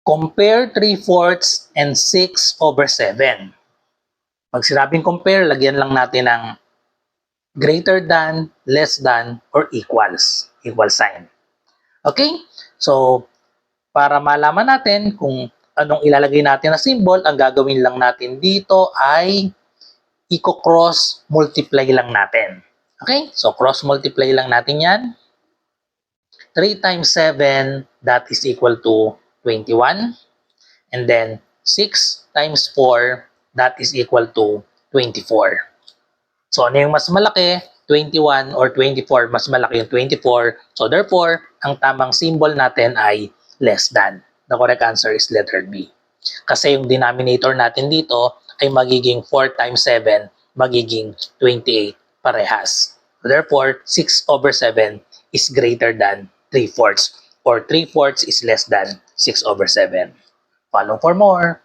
Compare 3/4 and 6/7. Pag sinabing compare, lagyan lang natin ng greater than, less than, or equals. Equal sign. Okay? So, para malaman natin kung anong ilalagay natin na symbol, ang gagawin lang natin dito ay i-cross multiply lang natin. Okay? So, cross multiply lang natin yan. 3 times 7, that is equal to 21. And then 6 times 4, that is equal to 24. So ano yung mas malaki? 21 or 24, mas malaki yung 24. So therefore, ang tamang symbol natin ay less than. The correct answer is letter B. Kasi yung denominator natin dito ay magiging 4 times 7, magiging 28 parehas. So therefore, 6/7 is greater than 3/4 or 3/4 is less than 6/7. Follow for more.